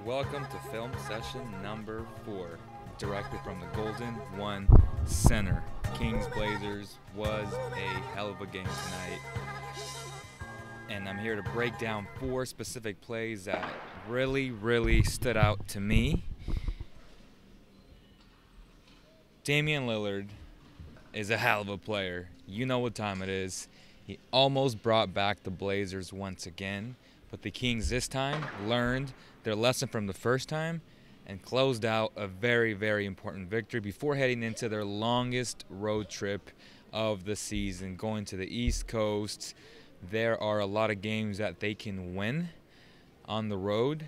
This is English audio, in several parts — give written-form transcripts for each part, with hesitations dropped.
Welcome to film session number 4, directly from the Golden One Center. Kings Blazers was a hell of a game tonight, and I'm here to break down 4 specific plays that really stood out to me. Damian Lillard is a hell of a player. You know what time it is. He almost brought back the Blazers once again, but the Kings this time learned their lesson from the first time and closed out a very important victory before heading into their longest road trip of the season, going to the East Coast. There are a lot of games that they can win on the road,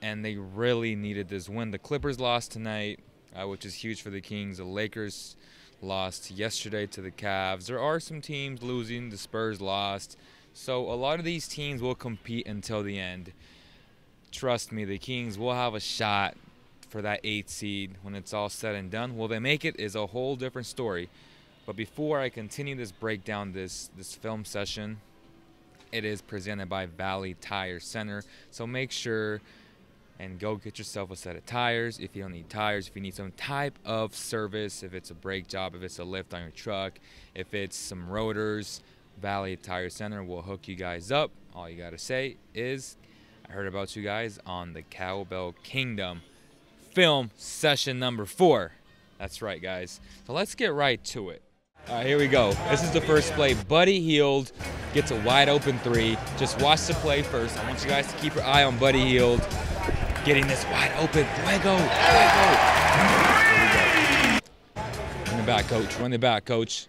and they really needed this win. The Clippers lost tonight, which is huge for the Kings. The Lakers lost yesterday to the Cavs. There are some teams losing. The Spurs lost. So a lot of these teams will compete until the end. Trust me, the Kings will have a shot for that 8th seed when it's all said and done. Will they make it is a whole different story. But before I continue this breakdown, this film session, it is presented by Valley Tire Center. So make sure and go get yourself a set of tires. If you don't need tires, if you need some type of service, if it's a brake job, if it's a lift on your truck, if it's some rotors, Valley Tire Center will hook you guys up. All you gotta say is, I heard about you guys on the Cowbell Kingdom film session number 4. That's right, guys. So let's get right to it. All right, here we go. This is the first play. Buddy Hield gets a wide open 3. Just watch the play first. I want you guys to keep your eye on Buddy Hield getting this wide open. Fuego. Here we go. Run the back, coach. Run the back, coach.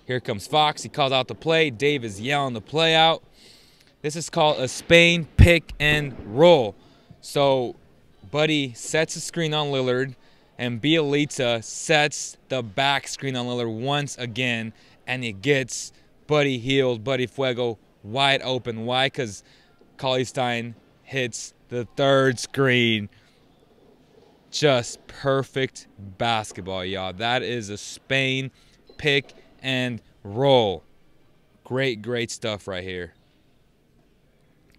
Here comes Fox. He calls out the play. Dave is yelling the play out. This is called a Spain pick and roll. So Buddy sets a screen on Lillard, and Bielitsa sets the back screen on Lillard once again, and it gets Buddy Hield, Buddy Fuego wide open. Why? Because Cauley-Stein hits the 3rd screen. Just perfect basketball, y'all. That is a Spain pick and roll. Great stuff right here.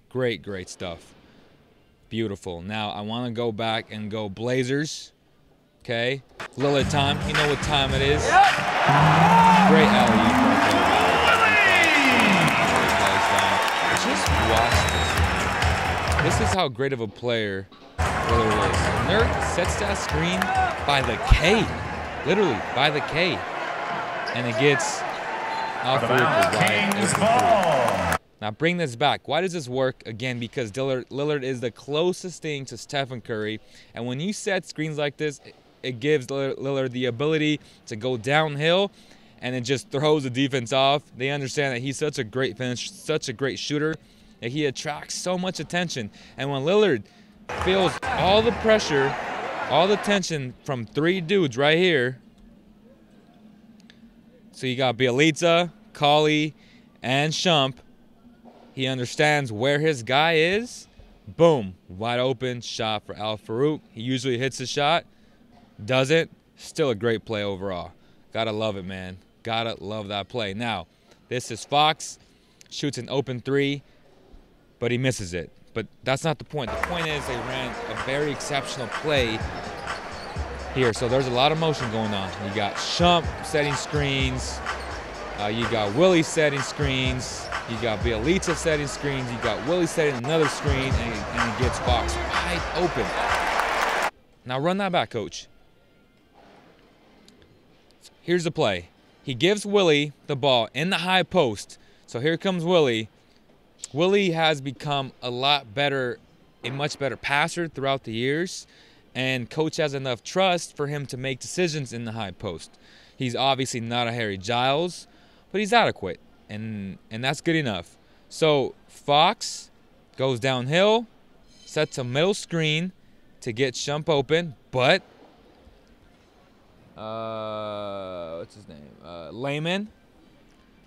Great stuff. Beautiful. Now I want to go back and go Blazers. Okay. Lillard time. You know what time it is. Yep. Great alley-oop right there. Just watch this. This is how great of a player Lillard is. Nurk sets that screen by the K. Literally by the K. And it gets off the wide. Now bring this back. Why does this work? Again, because Lillard is the closest thing to Stephen Curry. And when you set screens like this, it gives Lillard the ability to go downhill, and it just throws the defense off. They understand that he's such a great finisher, such a great shooter, that he attracts so much attention. And when Lillard feels all the pressure, all the tension from 3 dudes right here, so you got Bielitsa, Cauley, and Shump. He understands where his guy is. Boom. Wide open shot for Al-Farouq. He usually hits the shot. Doesn't. Still a great play overall. Gotta love it, man. Gotta love that play. Now, this is Fox. Shoots an open 3, but he misses it. But that's not the point. The point is they ran a very exceptional play here. So there's a lot of motion going on. You got Shump setting screens. You got Willie setting screens. You got Bielitsa setting screens. You got Willie setting another screen, and he gets Fox wide open. Now run that back, coach. Here's the play. He gives Willie the ball in the high post. So here comes Willie. Willie has become a much better passer throughout the years, and coach has enough trust for him to make decisions in the high post. He's obviously not a Harry Giles, but he's adequate, and that's good enough. So Fox goes downhill, sets a middle screen to get Shump open, but what's his name?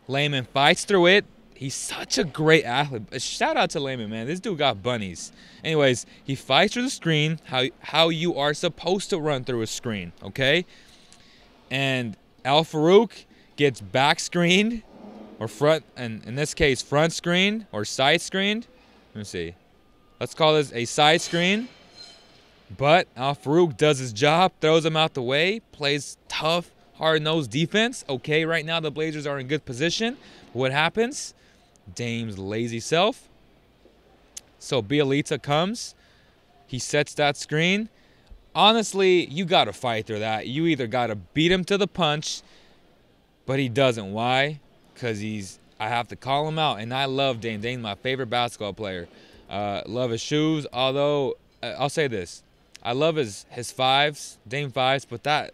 Layman fights through it. He's such a great athlete. Shout out to Layman, man. This dude got bunnies. Anyways, he fights through the screen, how you are supposed to run through a screen, okay? And Al-Farouq gets back screened, or front, and in this case, front screened or side screened. Let me see. Let's call this a side screen. But Al-Farouq does his job, throws him out the way, plays tough, hard-nosed defense. Okay, right now the Blazers are in good position. What happens? Dame's lazy self. So Bielitsa comes. He sets that screen. Honestly, you got to fight through that. You either got to beat him to the punch, but he doesn't. Why? Because I have to call him out, and I love Dame. Dame's my favorite basketball player. Love his shoes, although I'll say this. I love his fives, Dame fives, but that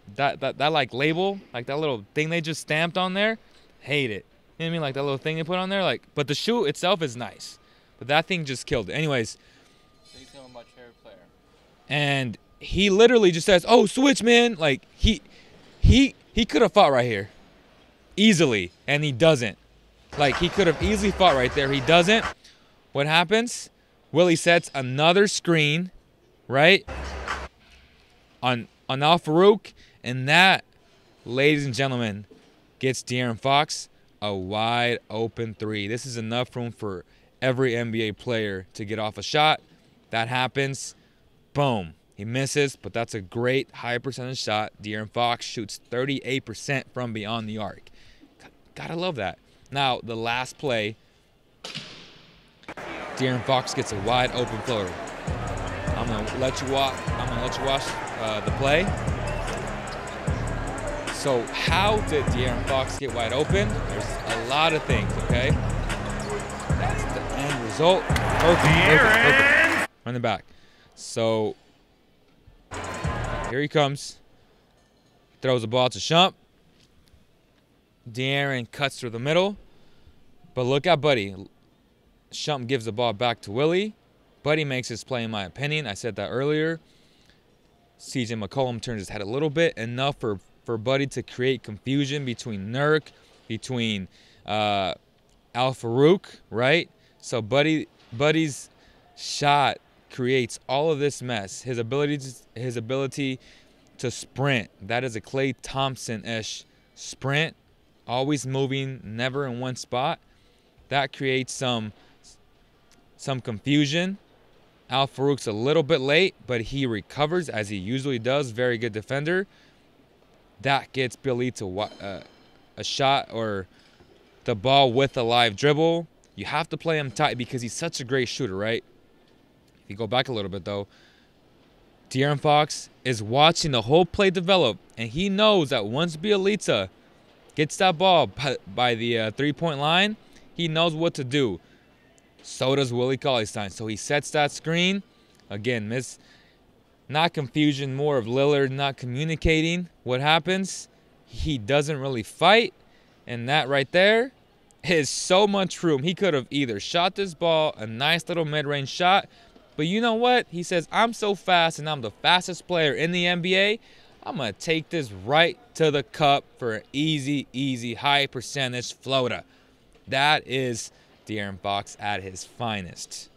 like label, like that little thing they just stamped on there, hate it. You know what I mean? Like that little thing they put on there, like. But the shoe itself is nice, but that thing just killed it. Anyways. He's a much favorite player. And he literally just says, "Oh, switch, man!" Like he could have fought right here, easily, and he doesn't. Like he could have easily fought right there. He doesn't. What happens? Willie sets another screen, right? On Al-Farouq, and that, ladies and gentlemen, gets De'Aaron Fox a wide open three. This is enough room for every NBA player to get off a shot. That happens. Boom. He misses, but that's a great high percentage shot. De'Aaron Fox shoots 38% from beyond the arc. Gotta love that. Now, the last play, De'Aaron Fox gets a wide open floater. I'm gonna let you watch the play. So how did De'Aaron Fox get wide open? There's a lot of things, okay? That's the end result. Perfect. Run the back. So here he comes. Throws the ball to Shump. De'Aaron cuts through the middle. But look at Buddy. Shump gives the ball back to Willie. Buddy makes his play, in my opinion. I said that earlier. CJ McCollum turns his head a little bit. Enough for Buddy to create confusion between Nurk, between Al-Farouq, right? So Buddy's shot creates all of this mess. His ability to sprint. That is a Klay Thompson-ish sprint. Always moving, never in one spot. That creates some confusion. Al-Farouq's a little bit late, but he recovers as he usually does. Very good defender. That gets Billy to a shot or the ball with a live dribble. You have to play him tight because he's such a great shooter, right? If you go back a little bit, though, De'Aaron Fox is watching the whole play develop, and he knows that once Bielitsa gets that ball by the three-point line, he knows what to do. So does Willie Cauley-Stein. So he sets that screen. Again, not confusion, more of Lillard not communicating. What happens? He doesn't really fight, and that right there is so much room. He could have either shot this ball, a nice little mid-range shot, but you know what? He says, I'm so fast and I'm the fastest player in the NBA. I'm going to take this right to the cup for an easy, high percentage floater. That is De'Aaron Fox at his finest.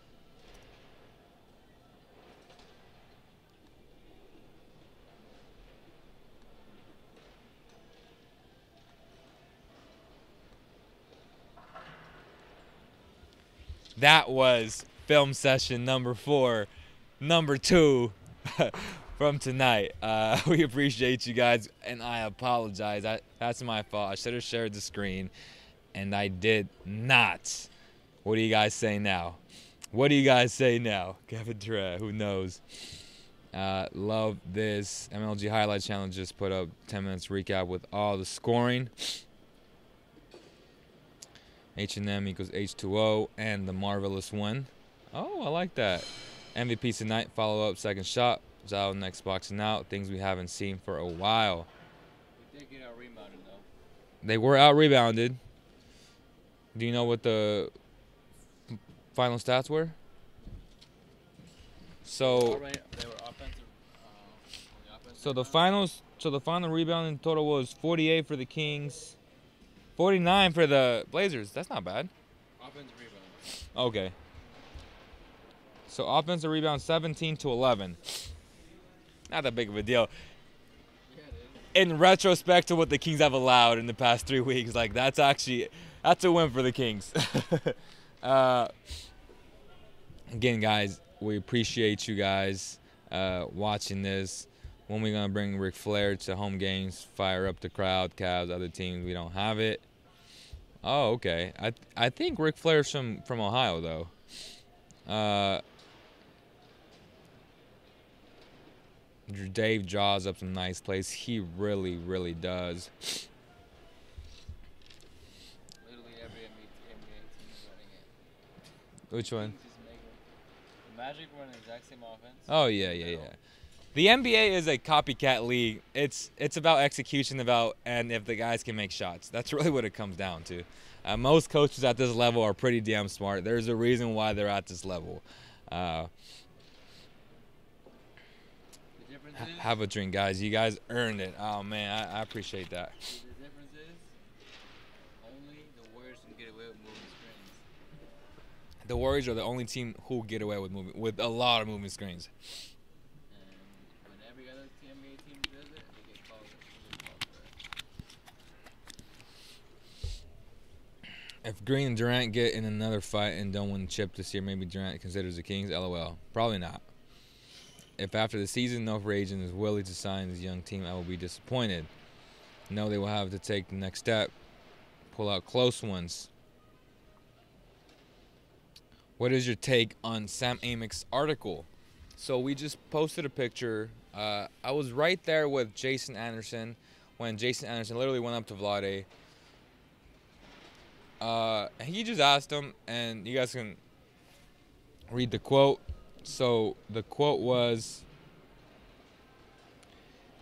That was film session number 2 from tonight. We appreciate you guys, and I apologize. That's my fault. I should have shared the screen, and I did not. What do you guys say now? Kevin Durant, who knows? Love this. MLG Highlights Channel just put up 10 minutes recap with all the scoring. H&M equals H2O and the marvelous one. Oh, I like that. MVP tonight, follow up, second shot. Zao next boxing out. Things we haven't seen for a while. We did get out rebounded though. They were out rebounded. Do you know what the final stats were? So They were offensive. So the final rebounding total was 48 for the Kings, 49 for the Blazers. That's not bad. Offensive rebound. Okay. So offensive rebound 17 to 11. Not that big of a deal. Yeah, it is. In retrospect to what the Kings have allowed in the past 3 weeks, like that's a win for the Kings. Again, guys, we appreciate you guys watching this. When we gonna bring Ric Flair to home games, fire up the crowd, Cavs, other teams, we don't have it. Oh, okay. I think Ric Flair's from Ohio though. Dave draws up some nice plays. He really, really does. Literally every NBA team's running it. Which one? Kings just make it. The Magic run the exact same offense. Oh yeah. The NBA is a copycat league. It's about execution, and if the guys can make shots. That's really what it comes down to. Most coaches at this level are pretty damn smart. There's a reason why they're at this level. Have a drink, guys. You guys earned it. Oh man, I appreciate that. The difference is only the Warriors can get away with moving screens. The Warriors are the only team who get away with a lot of moving screens. And when every other NBA team does it, they get called for it. If Green and Durant get in another fight and don't win the chip this year, maybe Durant considers the Kings. LOL. Probably not. If after the season no free agent is willing to sign this young team, I will be disappointed. No, they will have to take the next step, pull out close ones. What is your take on Sam Amick's article? So we just posted a picture. I was right there with Jason Anderson when Jason Anderson literally went up to Vlade. He just asked him, and you guys can read the quote. So the quote was,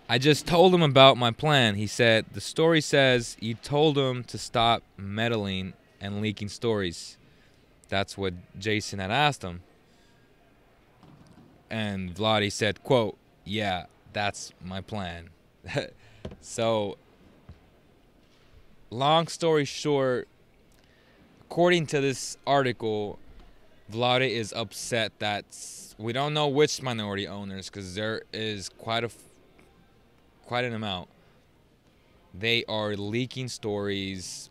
I just told him about my plan. He said, the story says you told him to stop meddling and leaking stories. That's what Jason had asked him. And Vlade said, quote, yeah, that's my plan. So, long story short, according to this article, Vlade is upset that we don't know which minority owners, because there is quite an amount. They are leaking stories.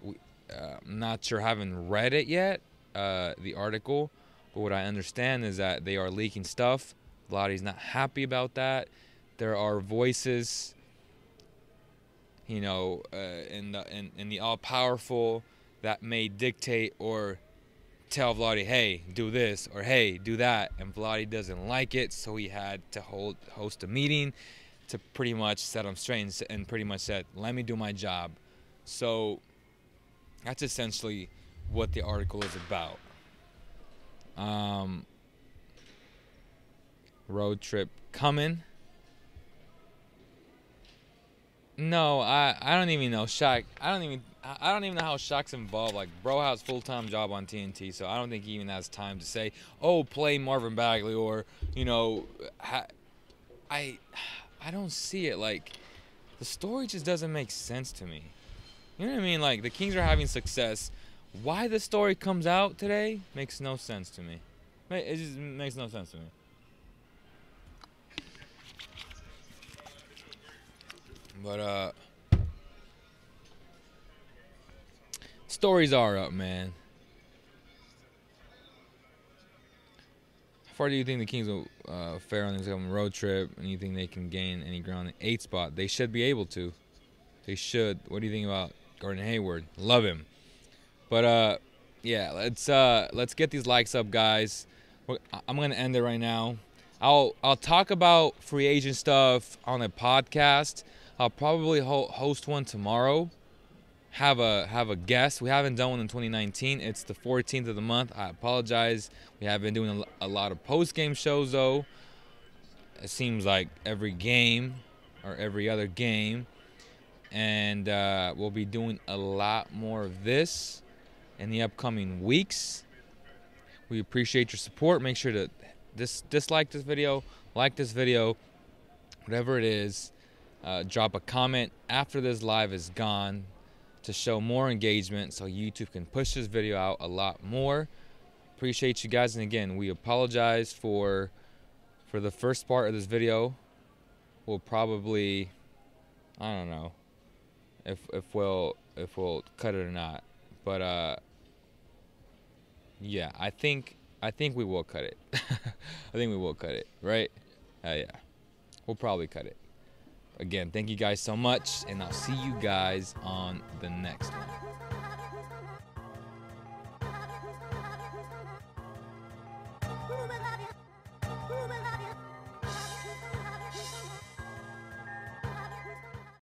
I'm not sure, haven't read it yet, the article, but what I understand is that they are leaking stuff. Vlade's not happy about that. There are voices, in the all-powerful that may dictate or tell Vlade, hey, do this, or hey, do that, and Vlade doesn't like it, so he had to host a meeting to pretty much set him straight and pretty much said, let me do my job. So that's essentially what the article is about. Road trip coming. No, I don't even know Shaq. I don't even know how Shaq's involved. Like, bro has full-time job on TNT, so I don't think he even has time to say, "Oh, play Marvin Bagley," or I don't see it. Like, the story just doesn't make sense to me. You know what I mean? Like, the Kings are having success. Why the story comes out today makes no sense to me. It just makes no sense to me. But stories are up, man. How far do you think the Kings will fare on this road trip? And you think they can gain any ground in 8th spot? They should be able to. They should. What do you think about Gordon Hayward? Love him. But yeah, let's get these likes up, guys. I'm gonna end it right now. I'll talk about free agent stuff on a podcast. I'll probably host one tomorrow. Have a guest. We haven't done one in 2019. It's the 14th of the month. I apologize. We have been doing a lot of post-game shows, though. It seems like every game or every other game. And we'll be doing a lot more of this in the upcoming weeks. We appreciate your support. Make sure to dislike this video, like this video, whatever it is. Drop a comment after this live is gone to show more engagement so YouTube can push this video out a lot more. Appreciate you guys. And again, we apologize for the first part of this video. We'll probably, I don't know if we'll cut it or not. But yeah, I think we will cut it. think we will cut it, right? Yeah. We'll probably cut it. Again, thank you guys so much, and I'll see you guys on the next one.